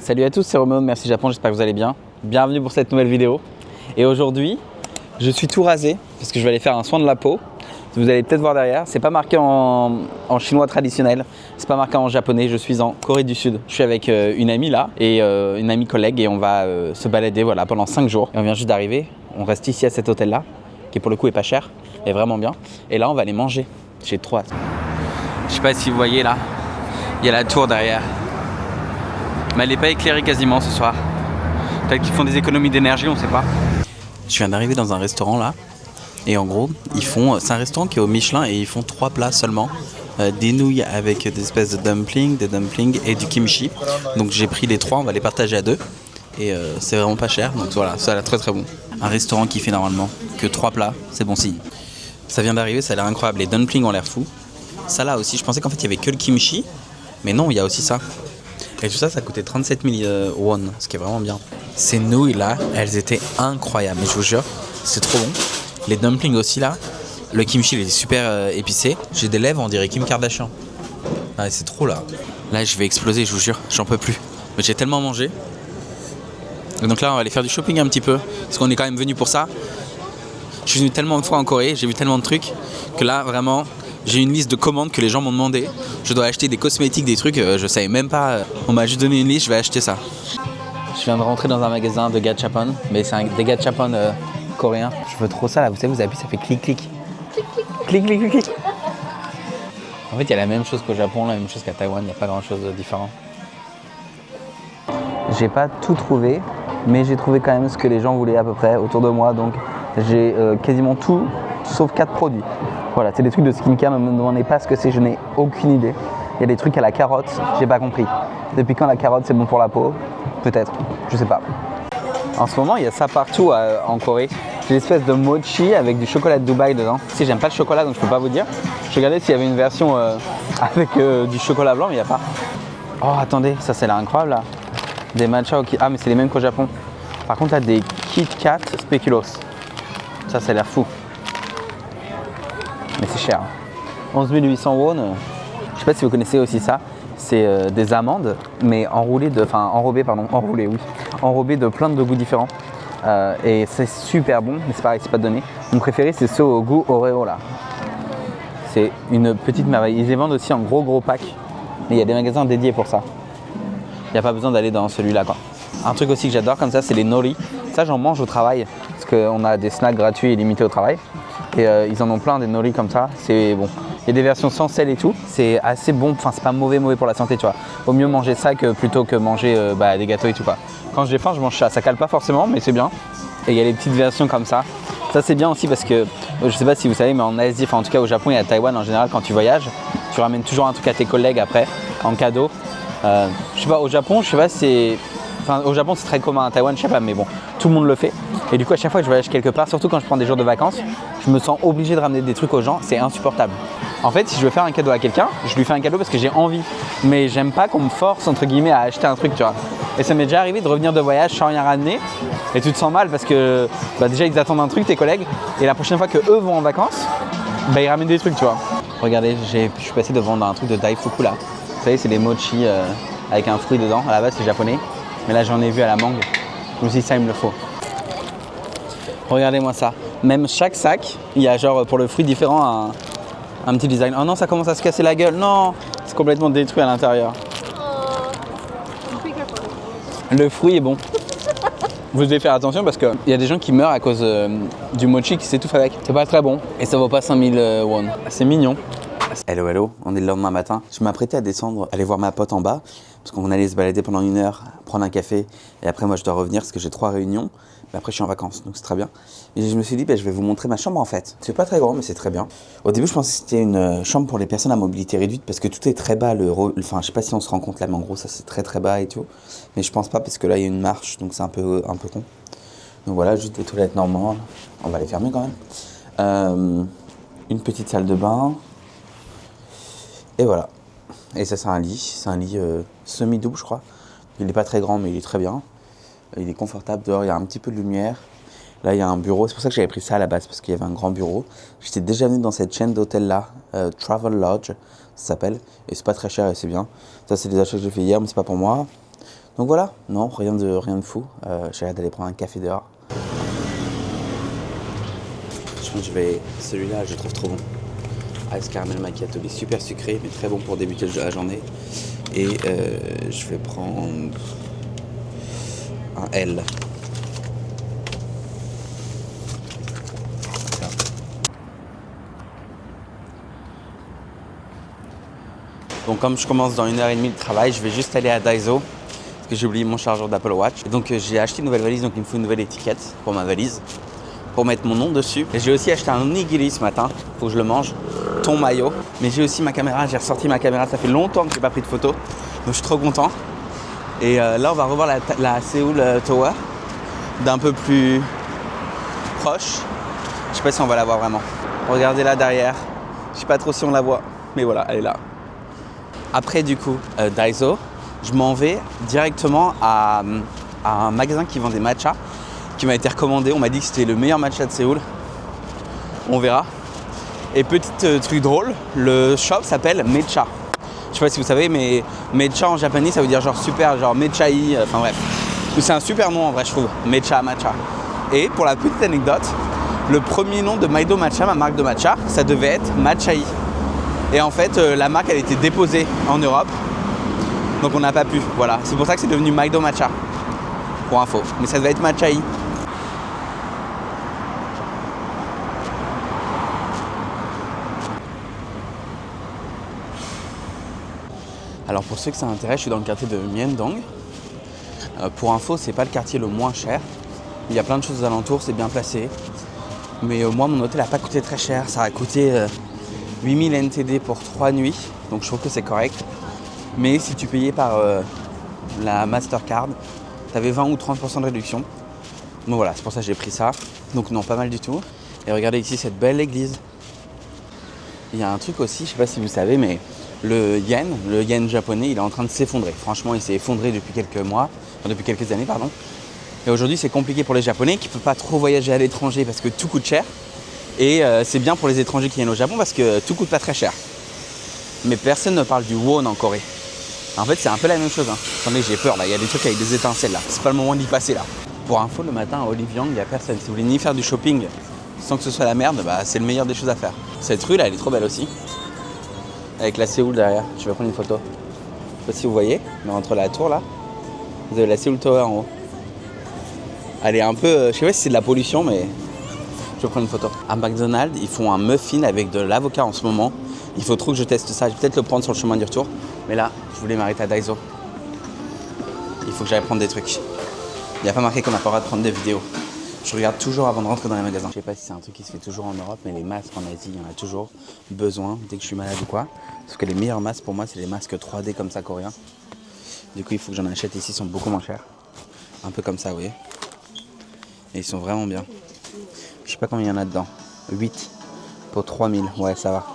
Salut à tous, c'est Roméo de Merci Japon, j'espère que vous allez bien. Bienvenue pour cette nouvelle vidéo. Et aujourd'hui, je suis tout rasé parce que je vais aller faire un soin de la peau. Vous allez peut-être voir derrière, c'est pas marqué en chinois traditionnel, c'est pas marqué en japonais, je suis en Corée du Sud. Je suis avec une amie là, et une amie collègue, et on va se balader voilà, pendant 5 jours. Et on vient juste d'arriver, on reste ici à cet hôtel là, qui pour le coup est pas cher, est vraiment bien. Et là on va aller manger, j'ai trop hâte. Je sais pas si vous voyez là, il y a la tour derrière. Mais elle n'est pas éclairée quasiment ce soir. Peut-être qu'ils font des économies d'énergie, on sait pas. Je viens d'arriver dans un restaurant là. Et en gros, c'est un restaurant qui est au Michelin et ils font 3 plats seulement. Des nouilles avec des espèces de dumplings, des dumplings et du kimchi. Donc j'ai pris les 3, on va les partager à 2. Et c'est vraiment pas cher, donc voilà, ça a l'air très très bon. Un restaurant qui fait normalement que 3 plats, c'est bon signe. Ça vient d'arriver, ça a l'air incroyable. Les dumplings ont l'air fous. Ça là aussi, je pensais qu'en fait il y avait que le kimchi. Mais non, il y a aussi ça. Et tout ça, ça coûtait 37 000 won, ce qui est vraiment bien. Ces nouilles là, elles étaient incroyables, mais je vous jure, c'est trop bon. Les dumplings aussi là, le kimchi il est super épicé. J'ai des lèvres, on dirait Kim Kardashian. Ah, c'est trop là. Là, je vais exploser, je vous jure, j'en peux plus. Mais j'ai tellement mangé. Et donc là, on va aller faire du shopping un petit peu, parce qu'on est quand même venu pour ça. Je suis venu tellement de fois en Corée, j'ai vu tellement de trucs, que là, vraiment, j'ai une liste de commandes que les gens m'ont demandé. Je dois acheter des cosmétiques, des trucs, je savais même pas. On m'a juste donné une liste, je vais acheter ça. Je viens de rentrer dans un magasin de gachapon, mais c'est des gachapon coréens. Je veux trop ça là, vous savez, vous appuyez, ça fait clic clic. Clic clic clic clic. En fait, il y a la même chose qu'au Japon, la même chose qu'à Taïwan, il n'y a pas grand chose de différent. J'ai pas tout trouvé, mais j'ai trouvé quand même ce que les gens voulaient à peu près autour de moi. Donc j'ai quasiment tout, sauf 4 produits. Voilà, c'est des trucs de skincare, ne me demandez pas ce que c'est, je n'ai aucune idée. Il y a des trucs à la carotte, j'ai pas compris. Depuis quand la carotte c'est bon pour la peau? Peut-être, je sais pas. En ce moment, il y a ça partout en Corée. J'ai l'espèce de mochi avec du chocolat de Dubaï dedans. Si j'aime pas le chocolat, donc je peux pas vous dire. Je regardais s'il y avait une version avec du chocolat blanc, mais il n'y a pas. Oh, attendez, ça c'est l'air incroyable là. Des matcha au Ah, mais c'est les mêmes qu'au Japon. Par contre, là, des Kit Kat Speculoos. Ça a l'air fou. Mais c'est cher. 11 800 won. Je sais pas si vous connaissez aussi ça. C'est des amandes, mais enrobées de plein de goûts différents. Et c'est super bon, mais c'est pareil, c'est pas donné. Mon préféré, c'est ceux au goût Oreo là. C'est une petite merveille. Ils les vendent aussi en gros pack. Mais il y a des magasins dédiés pour ça. Il n'y a pas besoin d'aller dans celui-là quoi. Un truc aussi que j'adore comme ça, c'est les nori. Ça, j'en mange au travail parce qu'on a des snacks gratuits et limités au travail. Et ils en ont plein des nori comme ça, c'est bon. Il y a des versions sans sel et tout, c'est assez bon, enfin c'est pas mauvais pour la santé tu vois. Vaut mieux manger ça plutôt que manger des gâteaux et tout quoi. Quand j'ai faim je mange ça cale pas forcément mais c'est bien. Et il y a les petites versions comme ça. Ça c'est bien aussi parce que, je sais pas si vous savez mais en Asie, enfin en tout cas au Japon et à Taïwan en général quand tu voyages, tu ramènes toujours un truc à tes collègues après, en cadeau. Je sais pas, au Japon je sais pas si c'est... Enfin au Japon c'est très commun, à Taïwan je sais pas mais bon, tout le monde le fait. Et du coup à chaque fois que je voyage quelque part, surtout quand je prends des jours de vacances, je me sens obligé de ramener des trucs aux gens, c'est insupportable. En fait si je veux faire un cadeau à quelqu'un, je lui fais un cadeau parce que j'ai envie. Mais j'aime pas qu'on me force entre guillemets à acheter un truc tu vois. Et ça m'est déjà arrivé de revenir de voyage sans rien ramener. Et tu te sens mal parce que déjà ils attendent un truc tes collègues. Et la prochaine fois que eux vont en vacances, ils ramènent des trucs tu vois. Regardez, je suis passé devant un truc de Daifuku là. Vous savez c'est des mochi avec un fruit dedans, à la base c'est japonais. Mais là j'en ai vu à la mangue, je me suis dit ça il me le faut. Regardez-moi ça, même chaque sac, il y a genre pour le fruit différent un petit design. Oh non ça commence à se casser la gueule, non, c'est complètement détruit à l'intérieur. Le fruit est bon. Vous devez faire attention parce qu'il y a des gens qui meurent à cause du mochi qui s'étouffe avec. C'est pas très bon et ça vaut pas 5000 won. C'est mignon. Hello, on est le lendemain matin. Je m'apprêtais à descendre, aller voir ma pote en bas, parce qu'on allait se balader pendant 1 heure, prendre un café, et après moi je dois revenir parce que j'ai 3 réunions. Mais après je suis en vacances, donc c'est très bien. Et je me suis dit, je vais vous montrer ma chambre en fait. C'est pas très grand, mais c'est très bien. Au début je pensais que c'était une chambre pour les personnes à mobilité réduite, parce que tout est très bas. Enfin je sais pas si on se rend compte là, mais en gros ça c'est très très bas et tout. Mais je pense pas, parce que là il y a une marche, donc c'est un peu con. Donc voilà, juste des toilettes normales. On va les fermer quand même. Une petite salle de bain. Et voilà. Et ça c'est un lit semi-double je crois. Il n'est pas très grand mais il est très bien. Il est confortable, dehors il y a un petit peu de lumière. Là il y a un bureau, c'est pour ça que j'avais pris ça à la base, parce qu'il y avait un grand bureau. J'étais déjà venu dans cette chaîne d'hôtel là, Travel Lodge ça s'appelle. Et c'est pas très cher et c'est bien. Ça c'est des achats que j'ai fait hier mais c'est pas pour moi. Donc voilà, non, rien de fou. J'ai hâte d'aller prendre un café dehors. Je pense que je vais... Celui-là, je le trouve trop bon. Ice caramel macchiato, il est super sucré, mais très bon pour débuter la journée. Et je vais prendre un L. Donc comme je commence dans 1h30 de travail, je vais juste aller à Daiso parce que j'ai oublié mon chargeur d'Apple Watch. Et donc j'ai acheté une nouvelle valise, donc il me faut une nouvelle étiquette pour ma valise, pour mettre mon nom dessus. Et j'ai aussi acheté un onigiri ce matin, faut que je le mange, thon mayo. Mais j'ai aussi ma caméra, j'ai ressorti ma caméra, ça fait longtemps que j'ai pas pris de photos, donc je suis trop content. Et là on va revoir la Seoul Tower d'un peu plus proche. Je sais pas si on va la voir vraiment. Regardez là derrière, je sais pas trop si on la voit, mais voilà, elle est là. Après du coup, Daiso, je m'en vais directement à un magasin qui vend des matchas, qui m'a été recommandé. On m'a dit que c'était le meilleur matcha de Séoul. On verra. Et petit truc drôle, le shop s'appelle Mecha. Je sais pas si vous savez, mais Mecha en japonais, ça veut dire genre super, genre Mechai, enfin bref. C'est un super nom en vrai, je trouve, Mecha Matcha. Et pour la petite anecdote, le premier nom de Maido Matcha, ma marque de matcha, ça devait être Matchai. Et en fait, la marque, elle était déposée en Europe. Donc on n'a pas pu, voilà. C'est pour ça que c'est devenu Maido Matcha, pour info. Mais ça devait être Matchai. Alors pour ceux que ça intéresse, je suis dans le quartier de Myeongdong. Pour info, c'est pas le quartier le moins cher. Il y a plein de choses aux alentours, c'est bien placé. Mais moi, mon hôtel n'a pas coûté très cher. Ça a coûté 8000 NTD pour 3 nuits. Donc je trouve que c'est correct. Mais si tu payais par la Mastercard, tu avais 20 ou 30% de réduction. Donc voilà, c'est pour ça que j'ai pris ça. Donc non, pas mal du tout. Et regardez ici cette belle église. Il y a un truc aussi, je sais pas si vous savez, mais le yen japonais, il est en train de s'effondrer. Franchement, il s'est effondré depuis quelques années, pardon. Et aujourd'hui, c'est compliqué pour les Japonais qui ne peuvent pas trop voyager à l'étranger parce que tout coûte cher. Et c'est bien pour les étrangers qui viennent au Japon parce que tout coûte pas très cher. Mais personne ne parle du won en Corée. En fait, c'est un peu la même chose. Hein. Attendez, j'ai peur là. Il y a des trucs avec des étincelles là. C'est pas le moment d'y passer là. Pour info, le matin à Oliviang, il n'y a personne. Si vous voulez ni faire du shopping sans que ce soit la merde, bah, c'est le meilleur des choses à faire. Cette rue là, elle est trop belle aussi. Avec la Séoul derrière. Je vais prendre une photo. Je sais pas si vous voyez, mais entre la tour là, vous avez la Seoul Tower en haut. Elle est un peu, je sais pas si c'est de la pollution, mais je vais prendre une photo. À McDonald's, ils font un muffin avec de l'avocat en ce moment. Il faut trop que je teste ça. Je vais peut-être le prendre sur le chemin du retour. Mais là, je voulais m'arrêter à Daiso. Il faut que j'aille prendre des trucs. Il n'y a pas marqué qu'on n'a pas le droit de prendre des vidéos. Je regarde toujours avant de rentrer dans les magasins. Je sais pas si c'est un truc qui se fait toujours en Europe, mais les masques en Asie, il y en a toujours besoin dès que je suis malade ou quoi. Sauf que les meilleurs masques pour moi, c'est les masques 3D comme ça coréens. Du coup, il faut que j'en achète ici, ils sont beaucoup moins chers. Un peu comme ça, vous voyez. Et ils sont vraiment bien. Je sais pas combien il y en a dedans. 8 pour 3000. Ouais, ça va.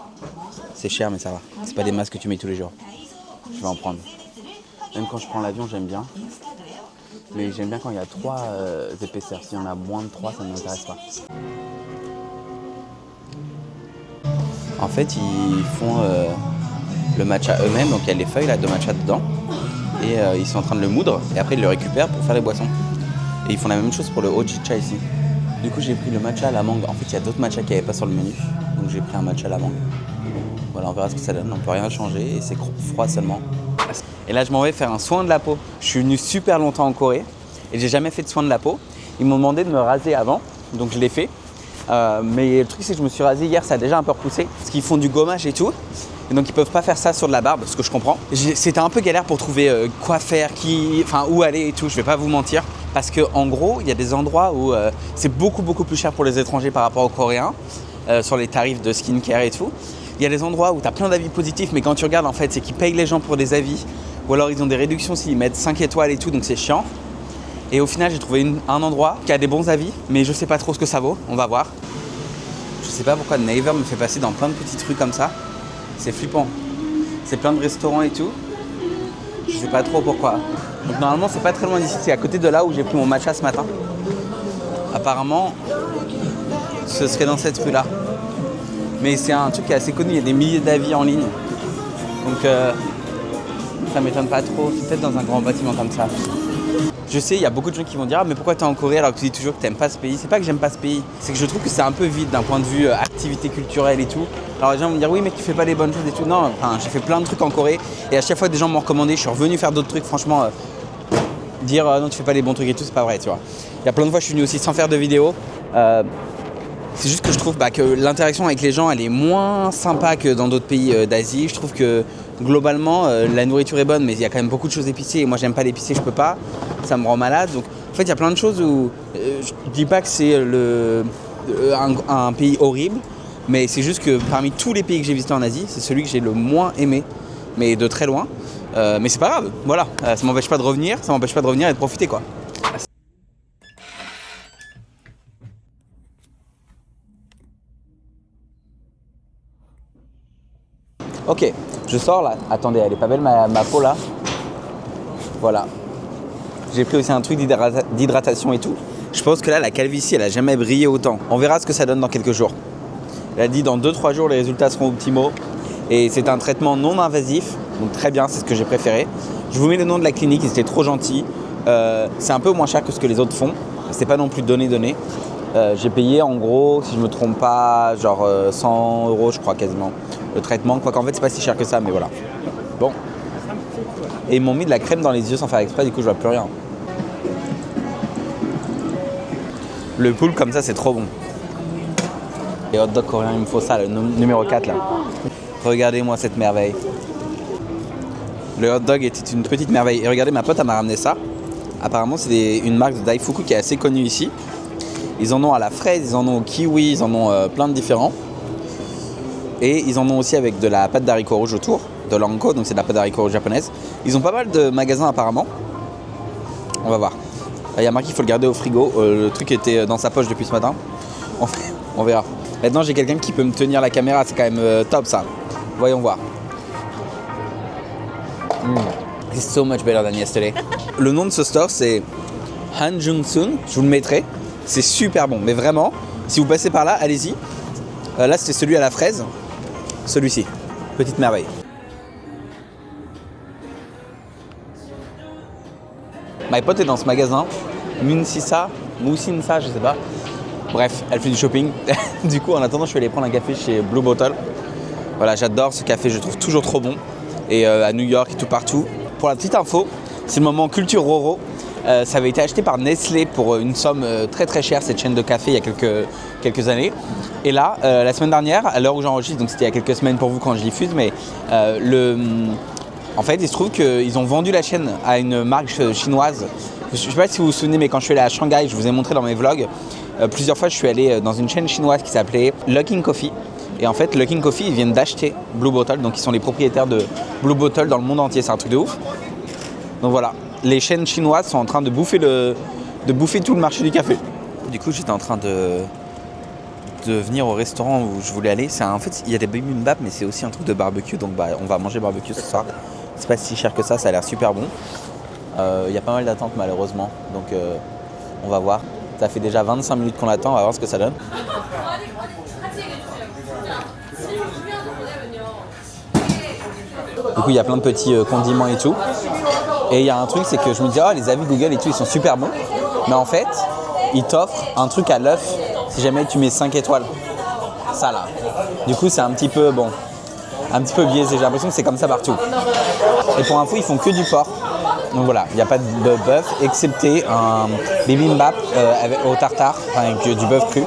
C'est cher, mais ça va. C'est pas des masques que tu mets tous les jours. Je vais en prendre. Même quand je prends l'avion, j'aime bien. Mais j'aime bien quand il y a 3 épaisseurs. S'il y en a moins de 3, ça ne m'intéresse pas. En fait, ils font le matcha eux-mêmes. Donc il y a les feuilles là, de matcha dedans. Et ils sont en train de le moudre. Et après, ils le récupèrent pour faire les boissons. Et ils font la même chose pour le hojicha ici. Du coup, j'ai pris le matcha à la mangue. En fait, il y a d'autres matchas qui n'avaient pas sur le menu. Donc j'ai pris un matcha à la mangue. Voilà, on verra ce que ça donne. On ne peut rien changer et c'est froid seulement. Et là, je m'en vais faire un soin de la peau. Je suis venu super longtemps en Corée et j'ai jamais fait de soin de la peau. Ils m'ont demandé de me raser avant, donc je l'ai fait. Mais le truc, c'est que je me suis rasé hier, ça a déjà un peu repoussé. Parce qu'ils font du gommage et tout. Et donc, ils peuvent pas faire ça sur de la barbe, ce que je comprends. C'était un peu galère pour trouver quoi faire, où aller et tout. Je vais pas vous mentir. Parce qu'en gros, il y a des endroits où c'est beaucoup plus cher pour les étrangers par rapport aux Coréens. Sur les tarifs de skincare et tout. Il y a des endroits où tu as plein d'avis positifs, mais quand tu regardes, en fait, c'est qu'ils payent les gens pour des avis. Ou alors, ils ont des réductions s'ils mettent 5 étoiles et tout, donc c'est chiant. Et au final, j'ai trouvé un endroit qui a des bons avis, mais je sais pas trop ce que ça vaut. On va voir. Je sais pas pourquoi Naver me fait passer dans plein de petites rues comme ça. C'est flippant. C'est plein de restaurants et tout. Je sais pas trop pourquoi. Donc normalement, c'est pas très loin d'ici. C'est à côté de là où j'ai pris mon matcha ce matin. Apparemment, ce serait dans cette rue-là. Mais c'est un truc qui est assez connu. Il y a des milliers d'avis en ligne. Donc, ça m'étonne pas trop. C'est peut-être dans un grand bâtiment comme ça. Je sais, il y a beaucoup de gens qui vont dire « Ah, mais pourquoi t'es en Corée alors que tu dis toujours que t'aimes pas ce pays ?» C'est pas que j'aime pas ce pays, c'est que je trouve que c'est un peu vide d'un point de vue activité culturelle et tout. Alors les gens vont me dire « Oui, mais tu fais pas les bonnes choses et tout. » Non, enfin, j'ai fait plein de trucs en Corée et à chaque fois des gens m'ont recommandé, je suis revenu faire d'autres trucs. Franchement, dire non, tu fais pas les bons trucs et tout, c'est pas vrai, tu vois. Il y a plein de fois, je suis venu aussi sans faire de vidéo. C'est juste que je trouve que l'interaction avec les gens, elle est moins sympa que dans d'autres pays d'Asie. Je trouve que globalement, la nourriture est bonne, mais il y a quand même beaucoup de choses épicées. Et moi, j'aime pas l'épicé, je peux pas. Ça me rend malade. Donc, en fait, il y a plein de choses où je dis pas que c'est un pays horrible, mais c'est juste que parmi tous les pays que j'ai visités en Asie, c'est celui que j'ai le moins aimé, mais de très loin. Mais c'est pas grave, voilà. Ça m'empêche pas de revenir, et de profiter, quoi. Ok, je sors là. Attendez, elle est pas belle ma peau là. Voilà. J'ai pris aussi un truc d'hydratation et tout. Je pense que là, la calvitie, elle a jamais brillé autant. On verra ce que ça donne dans quelques jours. Elle a dit dans 2-3 jours, les résultats seront optimaux. Et c'est un traitement non invasif. Donc très bien, c'est ce que j'ai préféré. Je vous mets le nom de la clinique, ils étaient trop gentils. C'est un peu moins cher que ce que les autres font. C'est pas non plus donné. J'ai payé en gros, si je me trompe pas, genre 100 € je crois quasiment. Le traitement, quoiqu'en fait c'est pas si cher que ça, mais voilà. Bon. Et ils m'ont mis de la crème dans les yeux sans faire exprès, du coup je vois plus rien. Le poulpe comme ça c'est trop bon. Les hot dogs coréens, il me faut ça, le numéro 4 là. Regardez-moi cette merveille. Le hot dog était une petite merveille. Et regardez, ma pote elle m'a ramené ça. Apparemment c'est une marque de Daifuku qui est assez connue ici. Ils en ont à la fraise, ils en ont au kiwi, ils en ont plein de différents. Et ils en ont aussi avec de la pâte d'haricots rouges autour, de l'anko, donc c'est de la pâte d'haricots rouges japonaise. Ils ont pas mal de magasins apparemment. On va voir. Il y a marqué qu'il faut le garder au frigo. Le truc était dans sa poche depuis ce matin. On verra. Maintenant j'ai quelqu'un qui peut me tenir la caméra, c'est quand même top ça. Voyons voir. It's so much better than yesterday. Le nom de ce store c'est Hanjunsun, je vous le mettrai. C'est super bon, mais vraiment, si vous passez par là, allez-y. Là, c'était celui à la fraise. Celui-ci, petite merveille. Ma pote est dans ce magasin, Musinsa, je sais pas. Bref, elle fait du shopping. Du coup, en attendant, je vais aller prendre un café chez Blue Bottle. Voilà, j'adore ce café, je le trouve toujours trop bon. Et à New York et tout partout. Pour la petite info, c'est le moment culture Roro. Ça avait été acheté par Nestlé pour une somme très très chère, cette chaîne de café, il y a quelques années. Et là, la semaine dernière, à l'heure où j'enregistre, donc c'était il y a quelques semaines pour vous quand je diffuse, mais en fait, il se trouve qu'ils ont vendu la chaîne à une marque chinoise. Je ne sais pas si vous vous souvenez, mais quand je suis allé à Shanghai, je vous ai montré dans mes vlogs, plusieurs fois je suis allé dans une chaîne chinoise qui s'appelait Luckin Coffee. Et en fait, Luckin Coffee, ils viennent d'acheter Blue Bottle, donc ils sont les propriétaires de Blue Bottle dans le monde entier, c'est un truc de ouf. Donc voilà. Les chaînes chinoises sont en train de bouffer tout le marché du café. Du coup, j'étais en train de venir au restaurant où je voulais aller. En fait, il y a des bibimbap, mais c'est aussi un truc de barbecue. Donc, on va manger barbecue ce soir. C'est pas si cher que ça a l'air super bon. Il y a pas mal d'attentes malheureusement. Donc, on va voir. Ça fait déjà 25 minutes qu'on attend. On va voir ce que ça donne. Du coup, il y a plein de petits condiments et tout. Et il y a un truc, c'est que je me dis, oh, les avis Google et tout, ils sont super bons. Mais en fait, ils t'offrent un truc à l'œuf si jamais tu mets 5 étoiles. Ça là. Du coup, c'est un petit peu biaisé. J'ai l'impression que c'est comme ça partout. Et pour info, ils font que du porc. Donc voilà, il n'y a pas de bœuf, excepté un bibimbap au tartare, avec du bœuf cru.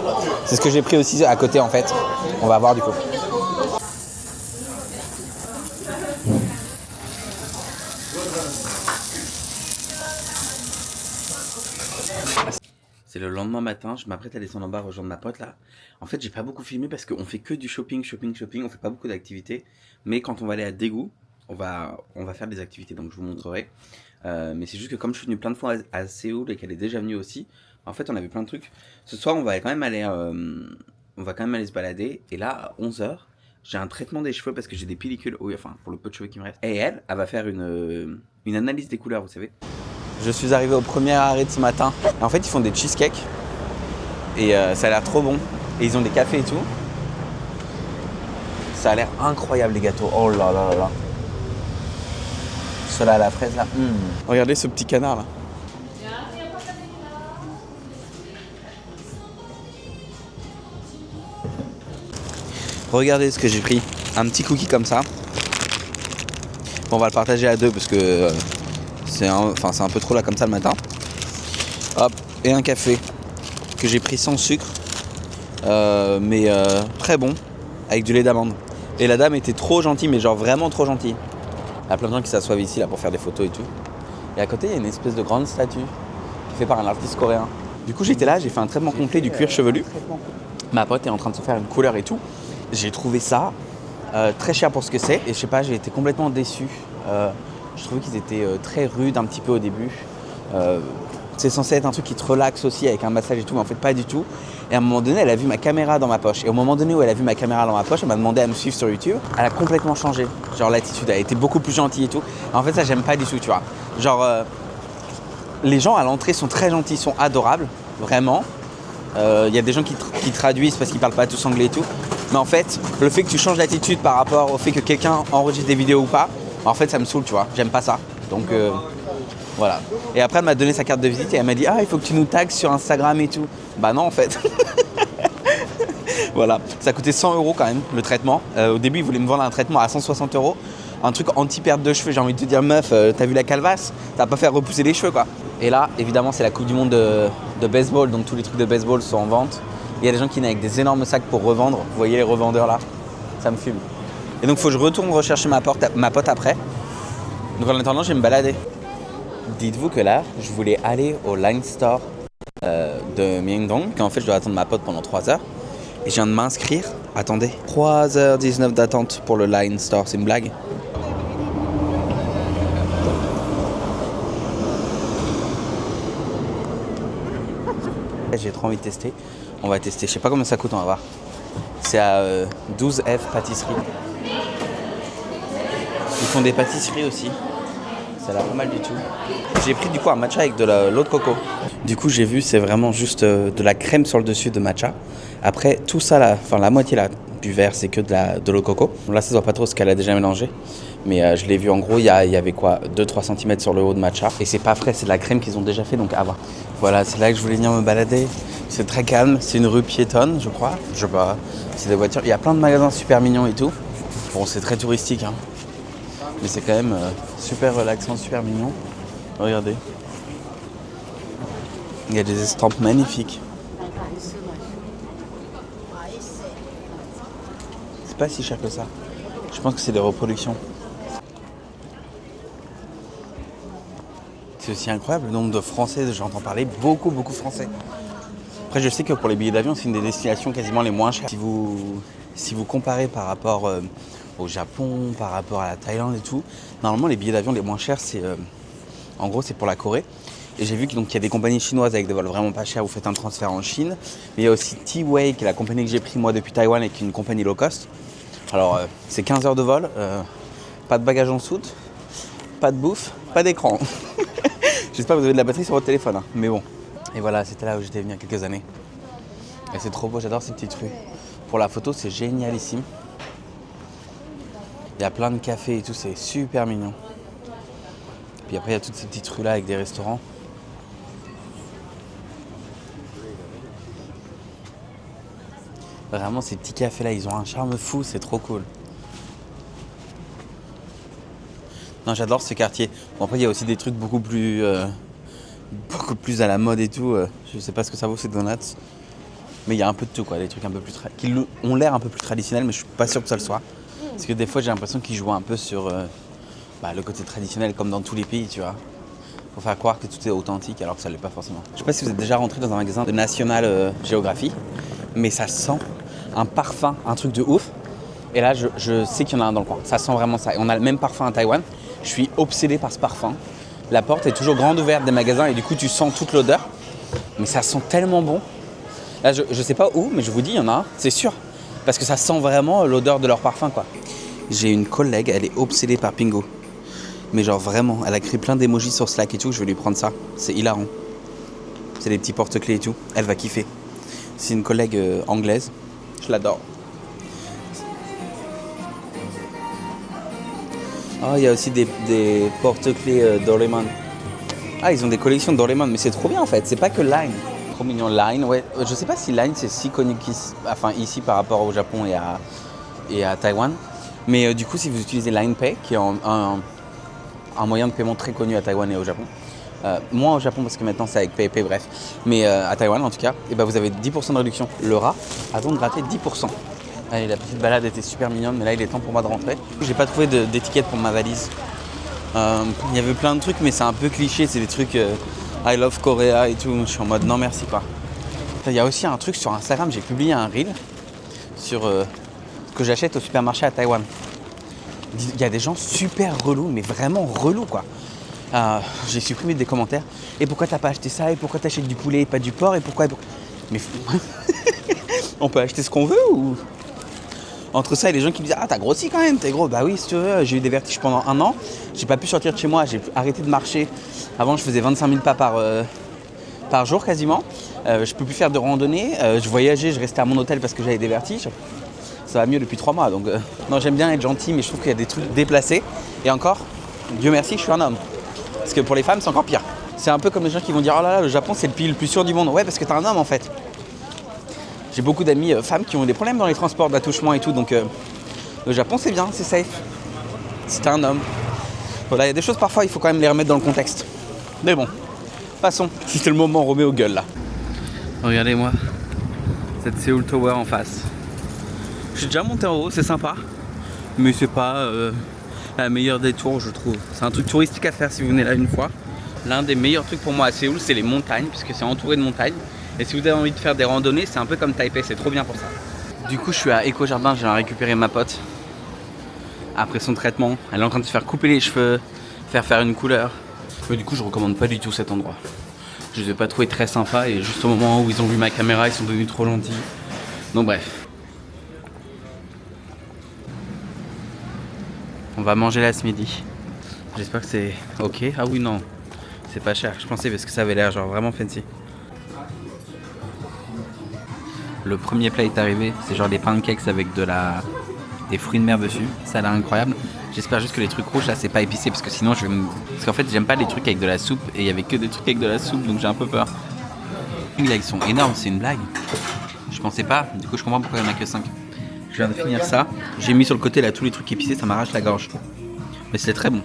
C'est ce que j'ai pris aussi à côté en fait. On va voir du coup. C'est le lendemain matin, je m'apprête à descendre en bas rejoindre ma pote là. En fait, j'ai pas beaucoup filmé parce qu'on fait que du shopping, on fait pas beaucoup d'activités. Mais quand on va aller à Daegu, on va faire des activités, donc je vous montrerai. Mais c'est juste que comme je suis venu plein de fois à Séoul et qu'elle est déjà venue aussi, en fait on avait plein de trucs. Ce soir on va quand même aller se balader. Et là à 11h, j'ai un traitement des cheveux parce que j'ai des pellicules, enfin pour le peu de cheveux qui me reste. Et elle va faire une analyse des couleurs, vous savez. Je suis arrivé au premier arrêt de ce matin. Et en fait, ils font des cheesecakes. Et ça a l'air trop bon. Et ils ont des cafés et tout. Ça a l'air incroyable, les gâteaux. Oh là là là là. Ils ceux-là à la fraise là. Regardez ce petit canard là. Regardez ce que j'ai pris. Un petit cookie comme ça. Bon, on va le partager à deux parce que c'est un peu trop là comme ça le matin. Hop, et un café que j'ai pris sans sucre. Mais très bon. Avec du lait d'amande. Et la dame était trop gentille, mais genre vraiment trop gentille. Il y a plein de gens qui s'assoient ici là pour faire des photos et tout. Et à côté, il y a une espèce de grande statue fait par un artiste coréen. Du coup, j'étais là, j'ai fait un traitement complet du cuir chevelu. Ma pote est en train de se faire une couleur et tout. J'ai trouvé ça très cher pour ce que c'est. Et je sais pas, j'ai été complètement déçu. Je trouvais qu'ils étaient très rudes un petit peu au début. C'est censé être un truc qui te relaxe aussi avec un massage et tout, mais en fait pas du tout. Et à un moment donné, elle a vu ma caméra dans ma poche. Et au moment donné où elle a vu ma caméra dans ma poche, elle m'a demandé à me suivre sur YouTube. Elle a complètement changé. Genre l'attitude, elle a été beaucoup plus gentille et tout. Et en fait, ça, j'aime pas du tout, tu vois. Genre, les gens à l'entrée sont très gentils, sont adorables, vraiment. Y a des gens qui traduisent parce qu'ils parlent pas tous anglais et tout. Mais en fait, le fait que tu changes d'attitude par rapport au fait que quelqu'un enregistre des vidéos ou pas, en fait, ça me saoule, tu vois. J'aime pas ça. Donc, voilà. Et après, elle m'a donné sa carte de visite et elle m'a dit « Ah, il faut que tu nous tagues sur Instagram et tout. » Bah non, en fait. Voilà. Ça coûtait 100 € quand même, le traitement. Au début, ils voulaient me vendre un traitement à 160 €. Un truc anti-perte de cheveux. J'ai envie de te dire, meuf, t'as vu la calvasse? Ça va pas faire repousser les cheveux, quoi. Et là, évidemment, c'est la Coupe du Monde de baseball. Donc, tous les trucs de baseball sont en vente. Il y a des gens qui viennent avec des énormes sacs pour revendre. Vous voyez les revendeurs là? Ça me fume. Et donc, il faut que je retourne rechercher ma pote après. Donc, en attendant, je vais me balader. Dites-vous que là, je voulais aller au Line Store de Myeongdong. En fait, je dois attendre ma pote pendant 3 heures. Et je viens de m'inscrire. Attendez, 3h19 d'attente pour le Line Store. C'est une blague? J'ai trop envie de tester. On va tester. Je sais pas combien ça coûte, on va voir. C'est à 12F pâtisserie. Ils font des pâtisseries aussi. Ça a l'air pas mal du tout. J'ai pris du coup un matcha avec de l'eau de coco. Du coup, j'ai vu, c'est vraiment juste de la crème sur le dessus de matcha. Après, tout ça là, enfin la moitié là du verre, c'est que de l'eau de coco. Là, ça se voit pas trop ce qu'elle a déjà mélangé. Mais je l'ai vu en gros, il y avait quoi, 2-3 cm sur le haut de matcha. Et c'est pas frais, c'est de la crème qu'ils ont déjà fait, donc à voir. Voilà, c'est là que je voulais venir me balader. C'est très calme, c'est une rue piétonne, je crois. Je sais pas, c'est des voitures. Il y a plein de magasins super mignons et tout. Bon, c'est très touristique, hein. Mais c'est quand même super relaxant, super mignon. Regardez. Il y a des estampes magnifiques. C'est pas si cher que ça. Je pense que c'est des reproductions. C'est aussi incroyable le nombre de Français, j'entends parler beaucoup français. Après, je sais que pour les billets d'avion, c'est une des destinations quasiment les moins chères. Si vous comparez par rapport au Japon, par rapport à la Thaïlande et tout, normalement les billets d'avion les moins chers, en gros, c'est pour la Corée. Et j'ai vu qu'il y a des compagnies chinoises avec des vols vraiment pas chers, vous faites un transfert en Chine. Mais il y a aussi T-Way, qui est la compagnie que j'ai pris moi depuis Taïwan et qui est une compagnie low cost. Alors, c'est 15 heures de vol, pas de bagages en soute, pas de bouffe, pas d'écran. J'espère que vous avez de la batterie sur votre téléphone, hein. Mais bon. Et voilà, c'était là où j'étais venu il y a quelques années. Et c'est trop beau, j'adore ces petites rues. Pour la photo, c'est génialissime. Il y a plein de cafés et tout, c'est super mignon. Puis après, il y a toutes ces petites rues là avec des restaurants. Vraiment, ces petits cafés là, ils ont un charme fou, c'est trop cool. Non, j'adore ce quartier. Bon, après, il y a aussi des trucs beaucoup plus à la mode et tout. Je sais pas ce que ça vaut, ces donuts. Mais il y a un peu de tout, quoi. Des trucs un peu plus qui ont l'air un peu plus traditionnels, mais je suis pas sûr que ça le soit. Parce que des fois, j'ai l'impression qu'ils jouent un peu sur le côté traditionnel, comme dans tous les pays, tu vois. Faut faire croire que tout est authentique, alors que ça l'est pas forcément. Je sais pas si vous êtes déjà rentré dans un magasin de National Geographic, mais ça sent un parfum, un truc de ouf. Et là, je sais qu'il y en a un dans le coin. Ça sent vraiment ça. Et on a le même parfum à Taïwan. Je suis obsédé par ce parfum. La porte est toujours grande ouverte des magasins et du coup, tu sens toute l'odeur. Mais ça sent tellement bon. Là, je sais pas où, mais je vous dis, il y en a un, c'est sûr. Parce que ça sent vraiment l'odeur de leur parfum, quoi. J'ai une collègue, elle est obsédée par Pingo. Mais genre vraiment, elle a créé plein d'émojis sur Slack et tout, je vais lui prendre ça. C'est hilarant. C'est des petits porte-clés et tout. Elle va kiffer. C'est une collègue anglaise. Je l'adore. Oh, il y a aussi des porte-clés Doraemon. Ah, ils ont des collections Doraemon, mais c'est trop bien en fait. C'est pas que Line. Trop mignon Line. Ouais, je sais pas si Line c'est si connu ici par rapport au Japon et à Taïwan. Mais du coup, si vous utilisez Line Pay, qui est un moyen de paiement très connu à Taïwan et au Japon, moins au Japon parce que maintenant c'est avec PayPay, bref, mais à Taïwan en tout cas, et ben vous avez 10% de réduction. Le rat a donc gratté 10%. Allez, la petite balade était super mignonne, mais là il est temps pour moi de rentrer. J'ai pas trouvé d'étiquette pour ma valise. Il y avait plein de trucs, mais c'est un peu cliché, c'est des trucs I love Korea et tout. Je suis en mode non merci quoi. Il y a aussi un truc sur Instagram, j'ai publié un reel sur ce que j'achète au supermarché à Taïwan. Il y a des gens super relous, mais vraiment relous quoi. J'ai supprimé des commentaires. Et pourquoi t'as pas acheté ça? Et pourquoi t'achètes du poulet et pas du porc? Et pourquoi... Mais on peut acheter ce qu'on veut ou... Entre ça et les gens qui me disent ah t'as grossi quand même, t'es gros. Bah oui si tu veux, j'ai eu des vertiges pendant 1 an. J'ai pas pu sortir de chez moi, j'ai arrêté de marcher. Avant je faisais 25 000 pas par jour quasiment. Je peux plus faire de randonnée. Je voyageais, je restais à mon hôtel parce que j'avais des vertiges. Ça va mieux depuis 3 mois donc non j'aime bien être gentil mais je trouve qu'il y a des trucs déplacés. Et encore, Dieu merci je suis un homme. Parce que pour les femmes c'est encore pire. C'est un peu comme les gens qui vont dire oh là là le Japon c'est le pays le plus sûr du monde. Ouais parce que t'es un homme en fait. J'ai beaucoup d'amis femmes qui ont des problèmes dans les transports d'attouchement et tout, donc le Japon c'est bien, c'est safe. Si t'es un homme. Voilà, il y a des choses parfois il faut quand même les remettre dans le contexte. Mais bon, passons. C'était le moment Roméo aux gueules là. Regardez-moi, cette Seoul Tower en face. Je suis déjà monté en haut, c'est sympa. Mais c'est pas la meilleure des tours je trouve. C'est un truc touristique à faire si vous venez là une fois. L'un des meilleurs trucs pour moi à Séoul c'est les montagnes, puisque c'est entouré de montagnes. Et si vous avez envie de faire des randonnées, c'est un peu comme Taipei, c'est trop bien pour ça. Du coup, je suis à Eco Jardin, je viens récupérer ma pote. Après son traitement, elle est en train de se faire couper les cheveux, faire une couleur. Mais du coup, je recommande pas du tout cet endroit. Je les ai pas trouvés très sympas et juste au moment où ils ont vu ma caméra, ils sont devenus trop gentils. Donc bref. On va manger là ce midi. J'espère que c'est ok. Ah oui, non, c'est pas cher. Je pensais parce que ça avait l'air genre vraiment fancy. Le premier plat est arrivé, c'est genre des pancakes avec des fruits de mer dessus. Ça a l'air incroyable. J'espère juste que les trucs rouges là c'est pas épicé parce que sinon je vais me... Parce qu'en fait j'aime pas les trucs avec de la soupe et il y avait que des trucs avec de la soupe donc j'ai un peu peur. Là ils sont énormes, c'est une blague. Je pensais pas, du coup je comprends pourquoi il y en a que 5. Je viens de finir ça. J'ai mis sur le côté là tous les trucs épicés, ça m'arrache la gorge. Mais c'est très bon.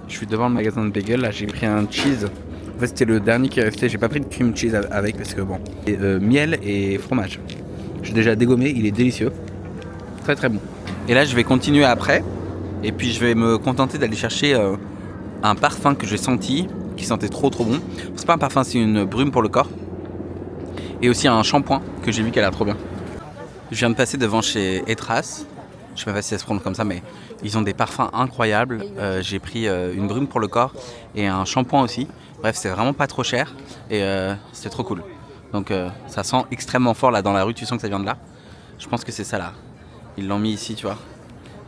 Je suis devant le magasin de bagel, là j'ai pris un cheese. En fait c'était le dernier qui restait, j'ai pas pris de cream cheese avec parce que bon. Et, miel et fromage. J'ai déjà dégommé, il est délicieux. Très très bon. Et là je vais continuer après. Et puis je vais me contenter d'aller chercher un parfum que j'ai senti, qui sentait trop bon. C'est pas un parfum, c'est une brume pour le corps. Et aussi un shampoing que j'ai vu qui a l'air trop bien. Je viens de passer devant chez Etras. Je sais pas si ça se prononce comme ça, mais ils ont des parfums incroyables. J'ai pris une brume pour le corps et un shampoing aussi. Bref, c'est vraiment pas trop cher et c'était trop cool. Donc ça sent extrêmement fort là dans la rue, tu sens que ça vient de là. Je pense que c'est ça là. Ils l'ont mis ici, tu vois.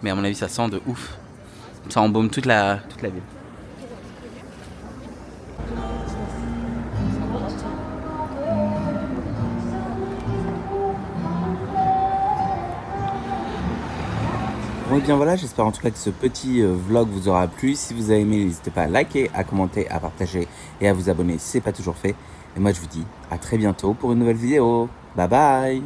Mais à mon avis, ça sent de ouf. Ça embaume toute la ville. Bon et bien voilà, j'espère en tout cas que ce petit vlog vous aura plu. Si vous avez aimé, n'hésitez pas à liker, à commenter, à partager et à vous abonner si ce n'est pas toujours fait. Et moi je vous dis à très bientôt pour une nouvelle vidéo. Bye bye.